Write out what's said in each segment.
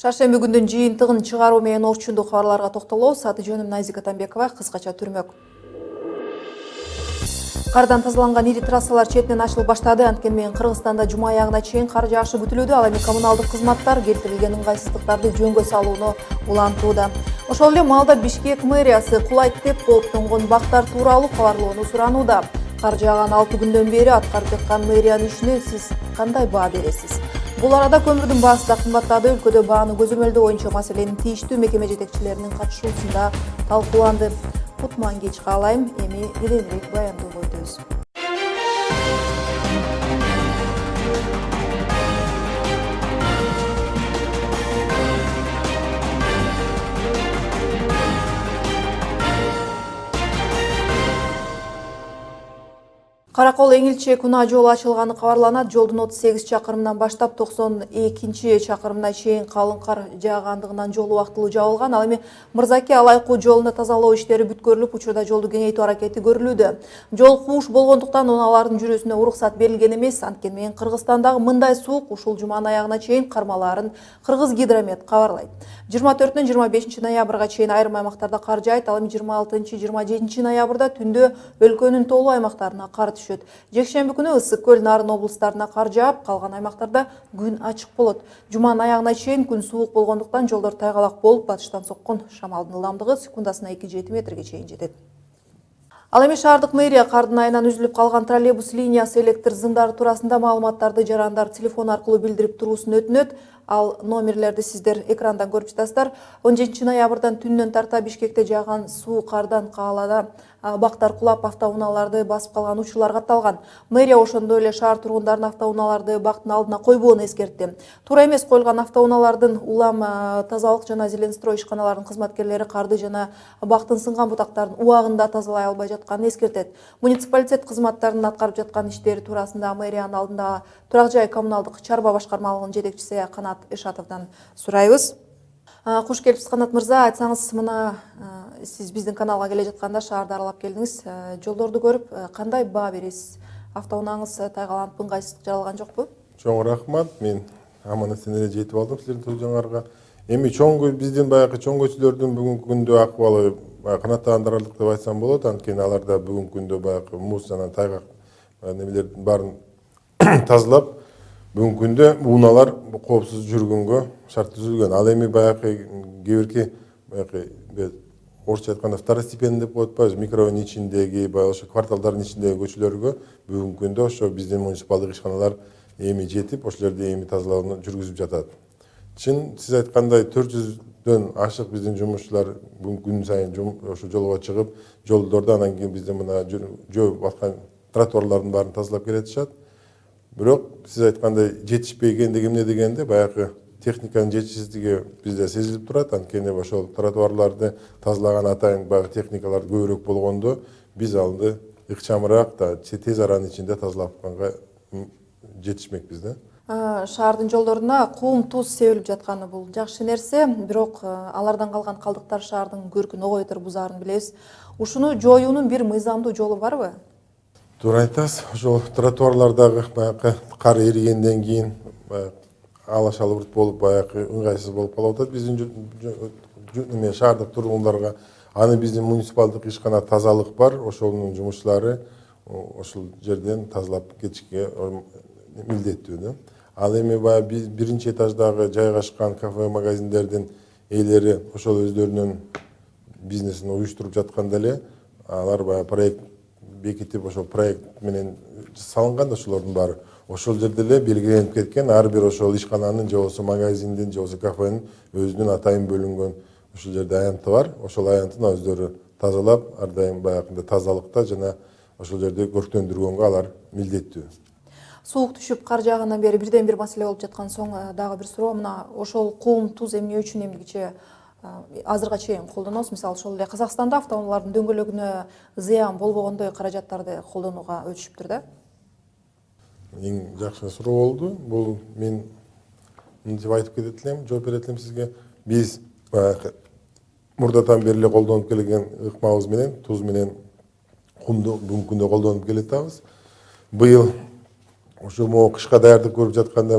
Шаршемби күндүн жыйынтыгын чыгаруу менен орчундуу кабарларга токтолобуз. Аты жөнүм Назика Атамбекова, кыскача түрмөк. Кардан тазаланган ири трассалар четинен ачылып баштады. Анткени менен Кыргызстанда жума аягына чейин кар жаашы күтүлүүдө. Ал эми коммуналдык кызматтар келтирилген ыңгайсыздыктарды жөнгө салууну улантууда. Ошол эле маалда Бишкек мэриясы кулайт деп кооптонгон бактар тууралуу кабарлоону суранууда. Кар жааган 6 күндөн бери аткарып жаткан мэриянын ишине сиз кандай баа бересиз? Бул арада көмүрдүн баасы да кымбаттады. Өлкөдө бааны көзөмөлдөө боюнча маселенин тийиштүү мекеме жетекчилеринин катышуусунда талкууланды. Кутман кеч каалайм, эми кененирээк баяндөөгө өтөбүз. Каракол Эңилче Куна жолу ачылганы кабарланат. Жолдун 38 чакырымынан баштап 92 чакырымына чейин калың кар жаагандыгынан жол убактылуу жабылган. Ал эми Мырзаке Алайкуу жолунда тазалоо иштери бүткөрүлүп, учурда жолду кеңейтүү аракети көрүлүүдө. Жол кууш болгондуктан унаалардын жүрүүсүнө уруксат берилген эмес. Анткени менен Кыргызстандагы мындай суук ушул жуманын аягына чейин кармалаарын Кыргыз Гидромет кабарлайт. 24-25 ноябрга чейин айрым аймактарда кар жаайт. Ал эми 26-27 ноябрда түндө өлкөнүн толуу аймактарына кар түшөт. Жекшемби күнү Ысык Көл, Нарын облустарына кар жаап, калган аймактарда күн ачык болот. Жуманын аягына чейин күн суук болгондуктан жолдор тайгалак болуп, батыштан соккон шамалдын ылдамдыгы секундасына 2-7 метрге чейин жетет. Ал эми шаардык мэрия кардын айынан үзүлүп калган троллейбус линиясы электр зыңдары туурасында маалыматтарды жарандар телефон аркылуу билдирип туруусун өтүнөт. Ал номерлерди сиздер экрандан көрүп жатасыздар. 17 ноябрдан түндөн тарта Бишкекте жааган суу кардан каалада бактар кулап, автоунааларды басып калган учурлар катталган. Мэрия ошондой эле шаар тургундарын автоунааларды бактын алдына койбоону эскертти. Туура эмес коюлган автоунаалардын улам тазалык жана Зеленстрой ишканаларынын кызматкерлери карды жана бактын сынган бутактарын убагында тазалай албай жатканын эскертет. Муниципалитет кызматтарынын аткарып жаткан иштери туурасында мэриянын алдында турак жай коммуналдык чарба башкармалыгынын жетекчиси Канат Эшатовдон сурайбыз. Куш келипсиз Канат мырза, айтсаңыз, мына сиз биздин каналга келе жатканда шаарды аралап келдиңиз. Жолдорду көрүп кандай баа бересиз? Автоунааңыз тайгаланып, ыңгайсыздык жаралган жокпу? Чоң рахмат. Мен аман-эсен эле жетип алдым силердин тележаңарга. Эми биздин баягы чоң көчөлөрдүн бүгүнкү күндө акыбалы канааттандырарлык деп айтсам болот. Анткени аларда бүгүнкү күндө баягы муз жана тайгак немелердин баарын тазалап, бүгүнкү күндө унаалар коопсуз жүргөнгө шарт түзүлгөн. Ал эми баягы кээ бирки орусча айтканда второстепенный деп коет атпайбы, микрорайондун ичиндеги, баягы ошо кварталдардын ичиндеги көчөлөргө бүгүнкү күндө ошо биздин муниципалдык ишканалар эми жетип, ошол жерде эми тазалоону жүргүзүп жатат. Чын сиз айткандай 400дөн ашык биздин жумушчулар күн сайын ошо жолго чыгып, жолдорду анан кийин биздин мына жөө баскан тротуарлардын баарын тазалап келатышат. Бирок сиз айткандай жетишпей экен эмне дегенде, баягы техниканын жетишсиздиги бизде сезилип турат. Анткени ошол тротуарларды тазалаган атайын баягы техникалар көбүрөөк болгондо биз алды ыкчамыраак да тез аранын ичинде тазалапканга жетишмекпиз да. Шаардын жолдоруна кум, туз себилип жатканы бул жакшы нерсе, бирок алардан калган калдыктар шаардын көркүн огойтор бузаарын билебиз. Ушуну жоюунун бир мыйзамдуу жолу барбы? Туура айтасыз. Ошол тротуарлардагы баягы кар эригенден кийин алаш-албырт болуп, баягы ыңгайсыз болуп калып атат биздин шаардык тургундарга. Аны биздин муниципалдык ишкана тазалык бар, ошонун жумушчулары ошол жерден тазалап кетишке милдеттүү да. Ал эми баягы биринчи этаждагы жайгашкан кафе, магазиндердин ээлери ошол өздөрүнүн бизнесин уюштуруп жатканда эле алар баягы проект бекитип, ошол проект менен салынган ошолордун баары. Ошол жерде эле белгиленип кеткен ар бир ошол ишкананын же болбосо магазиндин же болбосо кафенин өзүнүн атайын бөлүнгөн ошол жерде аянты бар. Ошол аянтын өздөрү тазалап, ар дайым баягындай тазалыкта жана ошол жерде көрктөндүргөнгө алар милдеттүү. Суук түшүп кар жаагандан бери бирден бир маселе болуп жаткан соң дагы бир суроо. Мына ошол кум, туз эмне үчүн эмгиче азырга чейин колдоносуз? Мисалы ошол эле Казакстанда автоунаалардын дөңгөлөгүнө зыян болбогондой каражаттарды колдонууга өтүшүптүр да. Эң жакшы суроо болду. Бул мен мынтип айтып кетет элем, жооп берет элем сизге. Биз мурдатан бери эле колдонуп келген ыкмабыз менен туз менен кумду бүгүнкү күндө колдонуп келатабыз. Быйыл ошо могу кышка даярдык көрүп жатканда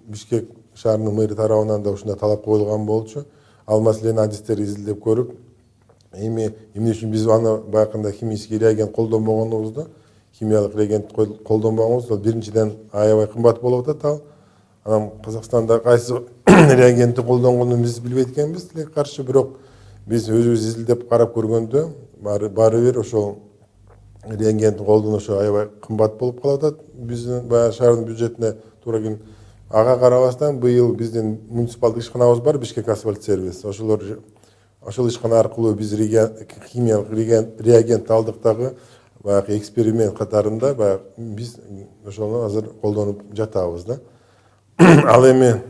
Бишкек шаарынын мэри тарабынан да ушундай талап коюлган болчу. Ал маселенин адистери изилдеп көрүп, эмне үчүн биз аны байкында химический реагент колдонбогонубузду, химиялык реагент колдонбогонубуз биринчиден аябай кымбат болуп атат ал. Анан Казакстанда кайсы реагентти колдонгонун биз билбейт экенбиз, тилекке каршы, бирок биз өзүбүз изилдеп карап көргөндө баары бир ошол реагентти колдонушу аябай кымбат болуп калып атат. Биздин баягы шаардын бюджетине туура келген. Ага карабастан быйыл биздин муниципалдык ишканабыз бар, Бишкек асфальт сервис. Ошол ишкана аркылуу биз химиялык реагент алдык дагы баягы эксперимент катарында баягы биз ошону азыр колдонуп жатабыз да. Ал эми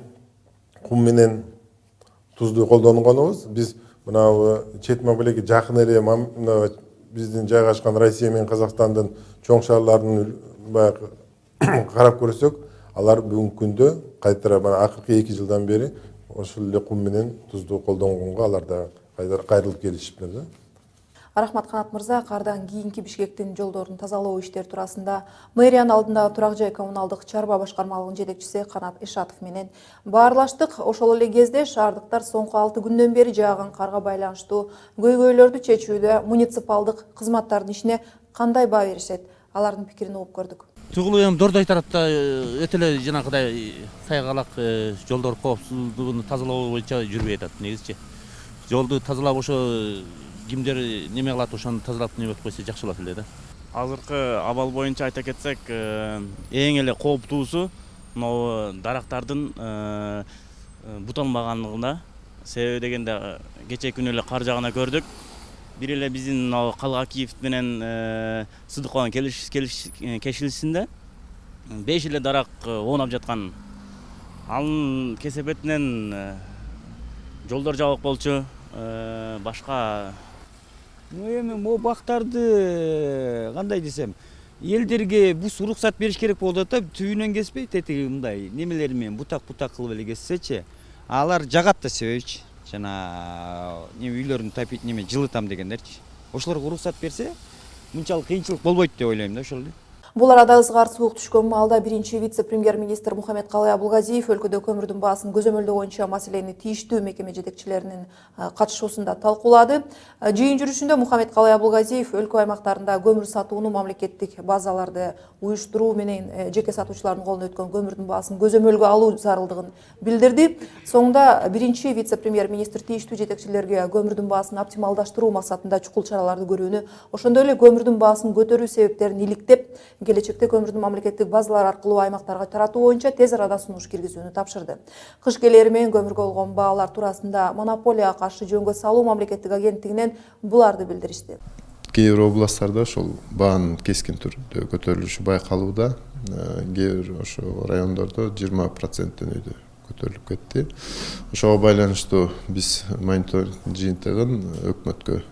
кум менен тузду колдонгонубуз биз мына чет мамлекетке жакын эле биздин жайгашкан Россия менен Казакстандын чоң шаарларын баягы карап көрсөк, алар бүгүнкү күндө кайтара акыркы 2 жылдан бери ошол эле кум менен тузду колдонгонго алар да кайрылып келишиптир да. Рахмат Канат мырза, кардан кийинки Бишкектин жолдорун тазалоо иштери туурасында мэриянын алдындагы турак жай коммуналдык чарба башкармалыгынын жетекчиси Канат Ишатов менен баарлаштык. Ошол эле кезде шаардыктар соңку 6 күндөн бери жааган карга байланыштуу көйгөйлөрдү чечүүдө муниципалдык кызматтардын ишине кандай баа беришет? Алардын пикирин угуп көрдүк. Тугулу эми Дордой тарапта өтө эле жанагыдай сайгалак жолдор коопсуздугун тазалоо боюнча жүрбөй атат негизичи. Жолду тазалап ошо кимдер неме кылат, ошону тазалап неме койсо жакшы болот эле да. Азыркы абал боюнча айта кетсек, эң эле кооптуусу могу дарактардын буталмаганлыгында. Себеби дегенде кечээ күнү эле кар жаагына көрдүк. Бир эле биздин Калгакиев менен Сыдыковдун кешилишинде 5 эле дарак оонап жаткан. Анын кесепетинен жолдор жабык болчу, башка. Эми могу бактарды кандай десем, элдерге бус уруксат бериш керек болуп атат, түбүнөн кеспей, тетиги мындай немелери менен бутак кылып эле кессечи, алар жагат да себепчи. Жана үйлөрүн тапить неме жылытам дегендерчи. Ошолорго уруксат берсе, мынчалык кыйынчылык болбойт деп ойлойм да ошол эле. Бул арада ызгар суук түшкөн маалда биринчи вице-премьер-министр Мухаммедкалый Абылгазиев өлкөдө көмүрдүн баасын көзөмөлдөө боюнча маселени тийиштүү мекеме жетекчилеринин катышуусунда талкуулады. Жыйын жүрүшүндө Мухаммедкалый Абылгазиев өлкө аймактарында көмүр сатууну мамлекеттик базаларды уюштуруу менен жеке сатуучулардын колуна өткөн көмүрдүн баасын көзөмөлгө алуу зарылдыгын билдирди. Соңда биринчи вице-премьер-министр тийиштүү жетекчилерге көмүрдүн баасын оптималдаштыруу максатында чукул чараларды көрүүнү, ошондой эле көмүрдүн баасын көтөрүү себептерин иликтеп, келечекте көмүрдүн мамлекеттик базалар аркылуу аймактарга таратуу боюнча тез арада сунуш киргизүүнү тапшырды. Кыш келери менен көмүргө болгон баалар туурасында монополияга каршы жөнгө салуу мамлекеттик агенттигинен буларды билдиришти. Кээ бир областтарда ошол баанын кескин түрдө көтөрүлүшү байкалууда. Кээ бир ошо райондордо 20% өйдө көтөрүлүп кетти. Ошого байланыштуу биз мониторинг жыйынтыгын өкмөткө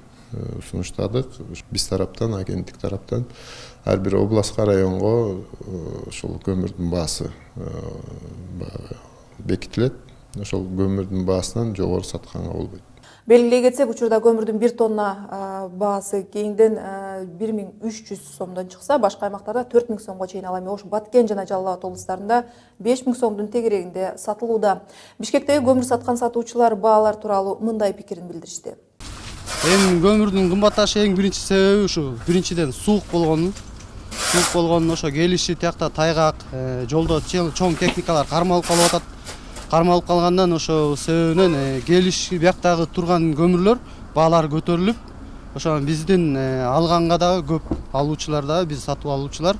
сунуштадык. Биз тараптан, агенттик тараптан ар бир областка, районго ошол көмүрдүн баасы бекитилет. Ошол көмүрдүн баасынан жогору сатканга болбойт. Белгилей кетсек, учурда көмүрдүн 1 тонна баасы кийинден 1300 сомдон чыкса, башка аймактарда 4000 сомго чейин, ал эми ош Баткен жана Жалал Абад облустарында 5000 сомдун тегерегинде сатылууда. Бишкектеги көмүр саткан сатуучулар баалар тууралуу мындай пикирин билдиришти. Эми көмүрдүн кымбатташы эң биринчи себеби ушу биринчиден суук болгону. Суук болгону ошо келиши тиякта тайгак, жолдо чоң техникалар кармалып калып атат. Кармалып калгандан ошо себебинен келиш бияктагы турган көмүрлөр баалары көтөрүлүп, ошо биздин алганга дагы көп алуучулар дагы биз сатып алуучулар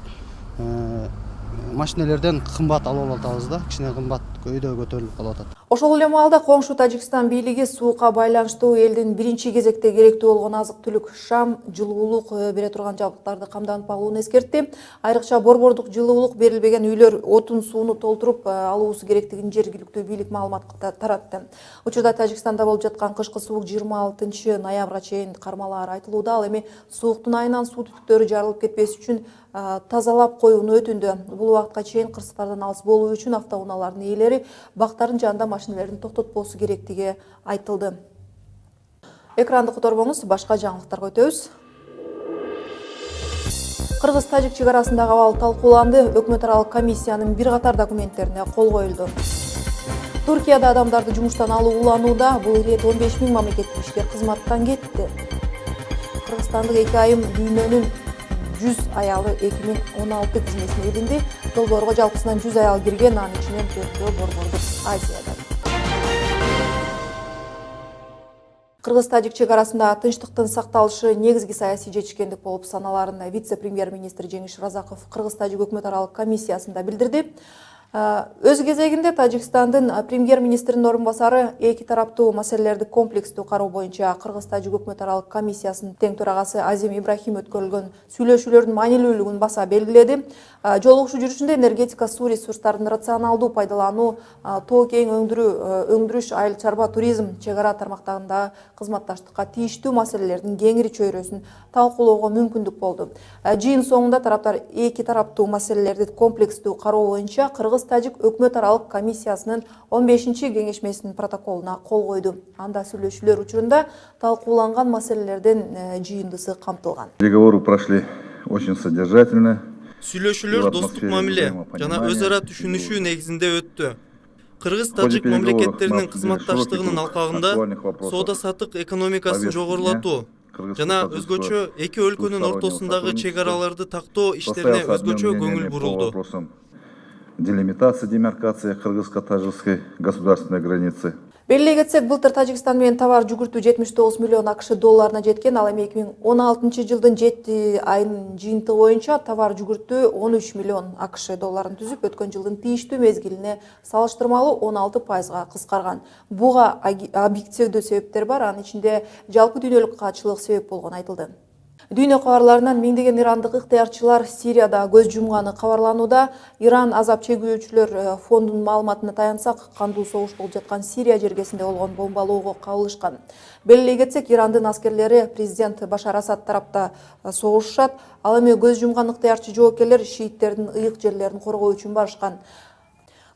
машинелерден кымбат алып атабыз да, кичине кымбат өйдө көтөрүлүп калып атат. Ошол эле маалда коңшу Тажикстан бийлиги суукка байланыштуу элдин биринчи кезекте керектүү болгон азык-түлүк, шам, жылуулук бере турган жабдыктарды камданып алууну эскертти. Айрыкча борбордук жылуулук берилбеген үйлөр отун сууну толтуруп алуусу керектигин жергиликтүү бийлик маалымат таратты. Учурда Тажикстанда болуп жаткан кышкы суук 26 ноябрга чейин кармалаары айтылууда. Ал эми сууктун айынан суу түтүктөрү жарылып кетпеш үчүн тазалап коюуну өтүндү. Бул убакытка чейин кырсыктардан алыс болуу үчүн автоунаалардын ээлери бактардын жанында машинелерин токтотпосу керектиги айтылды. Экранды которбоңуз, башка жаңылыктарга өтөбүз. Кыргыз-Тажик чек арасындагы абал талкууланды. Өкмөт аралык комиссиянын бир катар документтерине кол коюлду. Туркияда адамдарды жумуштан алуу уланууда. Бул ирет 15 000 мамлекеттик ишкер кызматтан кетти. Кыргызстандык 2 айым дүйнөнүн 100 аялы 2016 тизмесине илинди. Долбоорго жалпысынан 100 аял кирген, анын ичинен 4 борбордук Азияда. Кыргыз-тажик чек арасында тынчтыктын сакталышы негизги саясий жетишкендик болуп саналарын вице-премьер-министр Жеңиш Разаков Кыргыз-тажик өкмөт аралык комиссиясында билдирди. Өз кезегинде Тажикстандын премьер-министринин орун басары эки тараптуу маселелерди комплекстүү кароо боюнча Кыргыз-тажик өкмөт аралык комиссиясынын тең төрагасы Азим Ибрахим өткөрүлгөн сүйлөшүүлөрдүн маанилүүлүгүн баса белгиледи. Жолугушуу жүрүшүндө энергетика, суу ресурстарын рационалдуу пайдалануу, тоо кең өндүрүш, айыл чарба туризм, чек ара тармактарындагы кызматташтыкка тийиштүү маселелердин кеңири чөйрөсүн талкуулоого мүмкүндүк болду. Жыйын соңунда тараптар эки тараптуу маселелерди комплекстүү кароо боюнча Кыргыз-тажик өкмөт аралык комиссиясынын 15-чи кеңешмесинин протоколуна кол койду. Анда сүйлөшүүлөр учурунда талкууланган маселелердин жыйындысы камтылган. Переговоры прошли очень содержательно. Сүйлөшүүлөр достук мамиле жана өз ара түшүнүшүү негизинде өттү. Кыргыз-тажик мамлекеттеринин кызматташтыгынын алкагында соода-саттык экономикасын жогорулатуу жана өзгөчө эки өлкөнүн ортосундагы чек араларды тактоо иштерине өзгөчө көңүл бурулду. Делимитация, демаркация кыргызско-тажикской государственной границы. Белгилей кетсек, былтыр Тажикстан менен товар жүгүртүү 79 миллион АКШ долларына жеткен, ал эми 2016 жылдын 7 айынын жыйынтыгы боюнча товар жүгүртүү 13 миллион АКШ долларын түзүп, өткөн жылдын тийиштүү мезгилине салыштырмалуу 16% кыскарган. Буга объективдүү себептер бар, анын ичинде жалпы дүйнөлүк каатчылык себеп болгону айтылды. Дүйнө кабарларынан миңдеген ирандык ыктыярчылар Сирияда көз жумганы кабарланууда. Иран азап чегүүчүлөр фондунун маалыматына таянсак, кандуу согуш болуп жаткан Сирия жергесинде болгон бомбалоого кабылышкан. Белгилей кетсек, Ирандын аскерлери президент Башар Асад тарапта согушушат. Ал эми көз жумган ыктыярчы жоокерлер шииттердин ыйык жерлерин коргоо үчүн барышкан.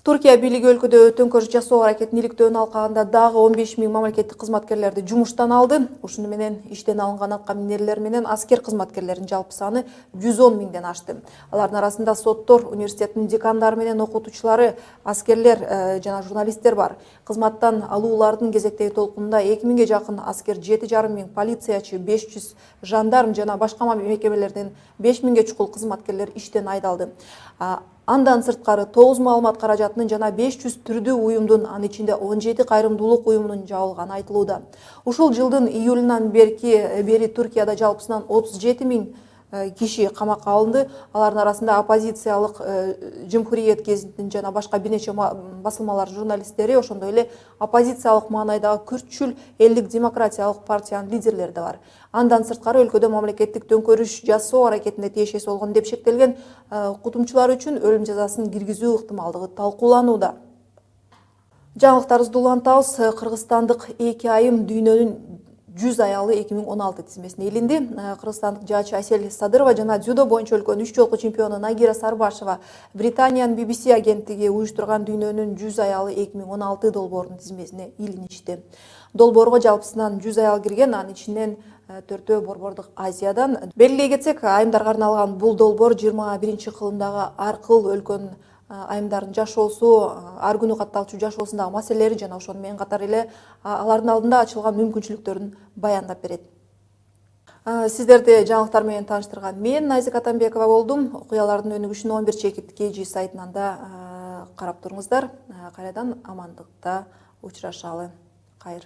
Туркия бийлиги өлкөдө төңкөрүш жасоо аракетин иликтөөнүн алкагында дагы 15 000 мамлекеттик кызматкерлерди жумуштан алды. Ушуну менен иштен алынган атка минерлер менен аскер кызматкерлеринин жалпы саны 110 000ден ашты. Алардын арасында соттор, университеттин декандары менен окутуучулары, аскерлер жана журналисттер бар. Кызматтан алуулардын кезектеги толкунунда 2000ге жакын аскер, 7,5 миң полициячы, 500 жандарм жана башка мекемелерден 5000ге чукул кызматкерлер иштен айдалды. Андан сырткары 9 маалымат каражатынын жана 500 түрдүү уюмдун, анын ичинде 17 кайрымдуулук уюмунун жабылганы айтылууда. Ушул жылдын июлунан бери Туркияда жалпысынан 37 000 киши камакка алынды. Алардын арасында оппозициялык Жумхуриет гезитинин жана башка бир нече басылмалар журналисттери, ошондой эле оппозициялык маанайдагы күртчүл элдик демократиялык партиянын лидерлери да бар. Андан сырткары өлкөдө мамлекеттик төңкөрүш жасоо аракетинде тиешеси болгон деп шектелген кутумчулар үчүн өлүм жазасын киргизүү ыктымалдыгы талкууланууда. Жаңылыктарыбызды улантабыз. Кыргызстандык 2 айым дүйнөнүн 100 аялы 2016 тизмесине илинди. Кыргызстандык жаачы Айсел Садырова жана дзюдо боюнча өлкөнүн 3 жолку чемпиону Нагира Сарбашева Британиянын BBC агенттиги уюштурган дүйнөнүн 100 аялы 2016 долбоорунун тизмесине илиништи. Долбоорго жалпысынан 100 аял кирген, анын ичинен 4 борбордук Азиядан. Белгилей кетсек, айымдарга арналган бул долбоор 21 кылымдагы ар кыл өлкөнүн айымдардын жашоосу, ар күнү катталчу жашоосундагы маселелери жана ошону менен катар эле алардын алдында ачылган мүмкүнчүлүктөрүн баяндап берет. Сиздерди жаңылыктар менен тааныштырган мен Найзик Атамбекова болдум. Окуялардын өнүгүшүн 11 чекит KG сайтынан да карап туруңуздар. Кайрадан амандыкта учурашалы. Кайыр.